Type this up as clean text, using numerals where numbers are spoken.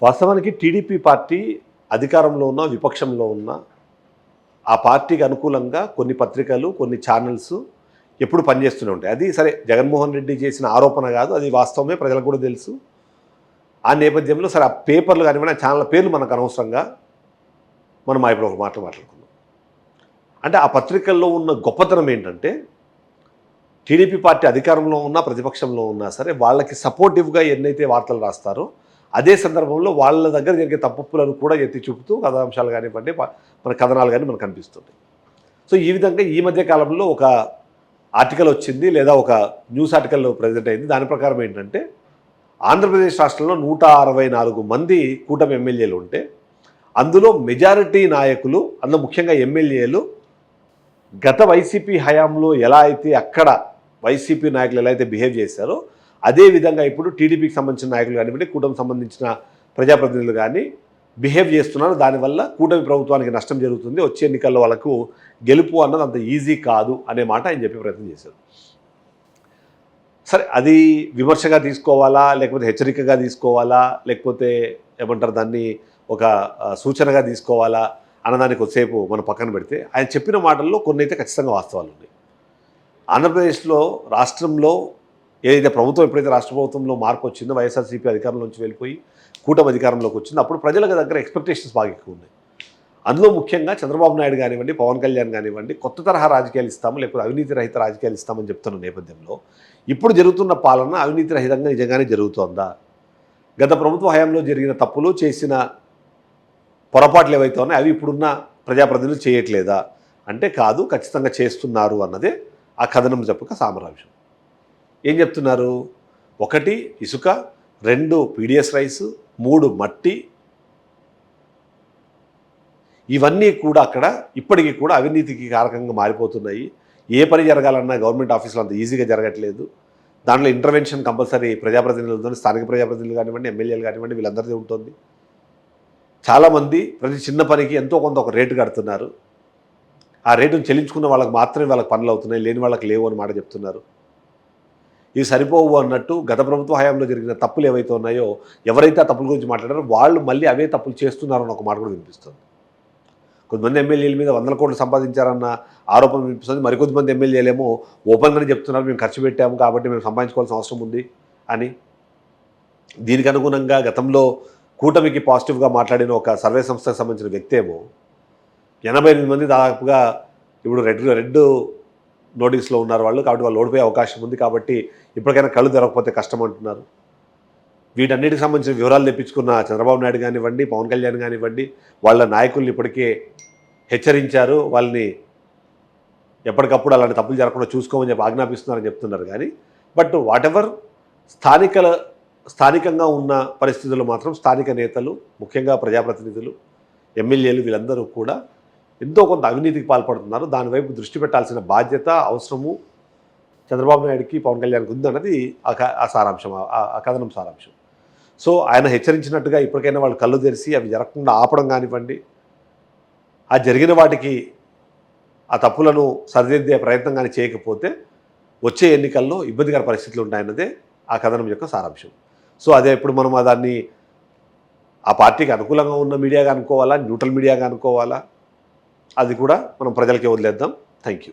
వాస్తవానికి TDP party అధికారంలో ఉన్న విపక్షంలో ఉన్న ఆ పార్టీకి అనుకూలంగా కొన్ని పత్రికలు కొన్ని ఛానల్స్ ఎప్పుడు పనిచేస్తూనే ఉంటాయి. అది సరే జగన్మోహన్ రెడ్డి చేసిన ఆరోపణ కాదు, అది వాస్తవమే, ప్రజలకు కూడా తెలుసు. ఆ నేపథ్యంలో సరే ఆ పేపర్లు కానివ్వండి ఆ ఛానల్ పేర్లు మనకు అనవసరంగా మనం ఇప్పుడు ఒక మాట్లాడుకుందాం. అంటే ఆ పత్రికల్లో ఉన్న గొప్పతనం ఏంటంటే టీడీపీ పార్టీ అధికారంలో ఉన్నా ప్రతిపక్షంలో ఉన్నా సరే వాళ్ళకి సపోర్టివ్గా ఎన్నైతే వార్తలు రాస్తారో అదే సందర్భంలో వాళ్ళ దగ్గర జరిగే తప్పులను కూడా ఎత్తి చూపుతూ కథాంశాలు కానివ్వండి మన కథనాలు కానీ మనకు కనిపిస్తుంది. సో ఈ విధంగా ఈ మధ్య కాలంలో ఒక ఆర్టికల్ వచ్చింది, లేదా ఒక న్యూస్ ఆర్టికల్ ప్రజెంట్ అయింది. దాని ప్రకారం ఏంటంటే ఆంధ్రప్రదేశ్ రాష్ట్రంలో 164 మంది కూటమి ఎమ్మెల్యేలు ఉంటే అందులో మెజారిటీ నాయకులు, అందులో ముఖ్యంగా ఎమ్మెల్యేలు గత వైసీపీ హయాంలో ఎలా అయితే అక్కడ వైసీపీ నాయకులు ఎలా అయితే బిహేవ్ చేశారో అదేవిధంగా ఇప్పుడు టీడీపీకి సంబంధించిన నాయకులు కానివ్వండి కూటమికి సంబంధించిన ప్రజాప్రతినిధులు కానీ బిహేవ్ చేస్తున్నారు. దానివల్ల కూటమి ప్రభుత్వానికి నష్టం జరుగుతుంది, వచ్చే ఎన్నికల్లో వాళ్ళకు గెలుపు అన్నది అంత ఈజీ కాదు అనే మాట ఆయన చెప్పే ప్రయత్నం చేశారు. సరే అది విమర్శగా తీసుకోవాలా, లేకపోతే హెచ్చరికగా తీసుకోవాలా, లేకపోతే ఏమంటారు దాన్ని ఒక సూచనగా తీసుకోవాలా అన్నదానికి కొద్దిసేపు మనం పక్కన పెడితే ఆయన చెప్పిన మాటల్లో కొన్ని అయితే ఖచ్చితంగా వాస్తవాలు ఉన్నాయి. ఆంధ్రప్రదేశ్లో రాష్ట్రంలో ఏదైతే ప్రభుత్వం ఎప్పుడైతే రాష్ట్ర ప్రభుత్వంలో మార్పు వచ్చిందో వైఎస్ఆర్సీపీ అధికారంలోంచి వెళ్ళిపోయి కూటమి అధికారంలోకి వచ్చిందో అప్పుడు ప్రజల దగ్గర ఎక్స్పెక్టేషన్స్ బాగా ఎక్కువ ఉన్నాయి. అందులో ముఖ్యంగా చంద్రబాబు నాయుడు కానివ్వండి పవన్ కళ్యాణ్ కానివ్వండి కొత్త తరహా రాజకీయాలు ఇస్తాము, లేకపోతే అవినీతి రహిత రాజకీయాలు ఇస్తామని చెప్తున్న నేపథ్యంలో ఇప్పుడు జరుగుతున్న పాలన అవినీతి రహితంగా నిజంగానే జరుగుతోందా? గత ప్రభుత్వ హయాంలో జరిగిన తప్పులు చేసిన పొరపాట్లు ఏవైతే ఉన్నాయో అవి ఇప్పుడున్న ప్రజాప్రతినిధులు చేయట్లేదా అంటే కాదు, ఖచ్చితంగా చేస్తున్నారు అన్నదే ఆ కథనం చెప్పక సామరాంశం. ఏం చెప్తున్నారు? 1 ఇసుక, 2 పీడిఎస్ రైస్, 3 మట్టి, ఇవన్నీ కూడా అక్కడ ఇప్పటికీ కూడా అవినీతికి కారకంగా మారిపోతున్నాయి. ఏ పని జరగాలన్నా గవర్నమెంట్ ఆఫీసులో అంత ఈజీగా జరగట్లేదు. దాంట్లో ఇంటర్వెన్షన్ కంపల్సరీ ప్రజాప్రతినిధులతో, స్థానిక ప్రజాప్రతినిధులు కానివ్వండి ఎమ్మెల్యేలు కానివ్వండి వీళ్ళందరిది ఉంటుంది. చాలామంది ప్రతి చిన్న పనికి ఎంతో కొంత ఒక రేటు కడుతున్నారు. ఆ రేటును చెల్లించుకున్న వాళ్ళకి మాత్రమే వాళ్ళకి పనులు అవుతున్నాయి, లేని వాళ్ళకి లేవు అని మాట చెప్తున్నారు. ఇవి సరిపోవు అన్నట్టు గత ప్రభుత్వ హయాంలో జరిగిన తప్పులు ఏవైతే ఉన్నాయో ఎవరైతే ఆ తప్పుల గురించి మాట్లాడారో వాళ్ళు మళ్ళీ అవే తప్పులు చేస్తున్నారన్న ఒక మాట కూడా వినిపిస్తుంది. కొంతమంది ఎమ్మెల్యేల మీద 100 కోట్లు సంపాదించారన్న ఆరోపణ వినిపిస్తుంది. మరికొంతమంది ఎమ్మెల్యేలేమో ఓపెన్గానే చెప్తున్నారు మేము ఖర్చు పెట్టాము కాబట్టి మేము సంపాదించుకోవాల్సిన అవసరం ఉంది అని. దీనికి అనుగుణంగా గతంలో కూటమికి పాజిటివ్గా మాట్లాడిన ఒక సర్వే సంస్థకు సంబంధించిన వ్యక్తి ఏమో 88 మంది దాదాపుగా ఇప్పుడు రెడ్ నోటీస్లో ఉన్నారు వాళ్ళు, కాబట్టి వాళ్ళు ఓడిపోయే అవకాశం ఉంది, కాబట్టి ఇప్పటికైనా కళ్ళు తెరవకపోతే కష్టం అంటున్నారు. వీటన్నిటికి సంబంధించిన వివరాలు తెప్పించుకున్న చంద్రబాబు నాయుడు కానివ్వండి పవన్ కళ్యాణ్ కానివ్వండి వాళ్ళ నాయకుల్ని ఇప్పటికే హెచ్చరించారు, వాళ్ళని ఎప్పటికప్పుడు అలాంటి తప్పులు జరగకుండా చూసుకోమని చెప్పి ఆజ్ఞాపిస్తున్నారని చెప్తున్నారు. కానీ బట్ వాటెవర్ స్థానికంగా ఉన్న పరిస్థితుల్లో మాత్రం స్థానిక నేతలు ముఖ్యంగా ప్రజాప్రతినిధులు ఎమ్మెల్యేలు వీళ్ళందరూ కూడా ఎంతో కొంత అవినీతికి పాల్పడుతున్నారు. దానివైపు దృష్టి పెట్టాల్సిన బాధ్యత అవసరము చంద్రబాబు నాయుడుకి పవన్ కళ్యాణ్కి ఉందన్నది ఆ సారాంశం, ఆ కథనం సారాంశం. సో ఆయన హెచ్చరించినట్టుగా ఇప్పటికైనా వాళ్ళు కళ్ళు తెరిచి అవి జరగకుండా ఆపడం కానివ్వండి, ఆ జరిగిన వాటికి ఆ తప్పులను సరిదిద్దే ప్రయత్నం కానీ చేయకపోతే వచ్చే ఎన్నికల్లో ఇబ్బందికర పరిస్థితులు ఉంటాయన్నదే ఆ కథనం యొక్క సారాంశం. సో అదే ఇప్పుడు మనం దాన్ని ఆ పార్టీకి అనుకూలంగా ఉన్న మీడియాగా అనుకోవాలా, న్యూట్రల్ మీడియాగా అనుకోవాలా, అది కూడా మనం ప్రజలకే వదిలేద్దాం. Thank you.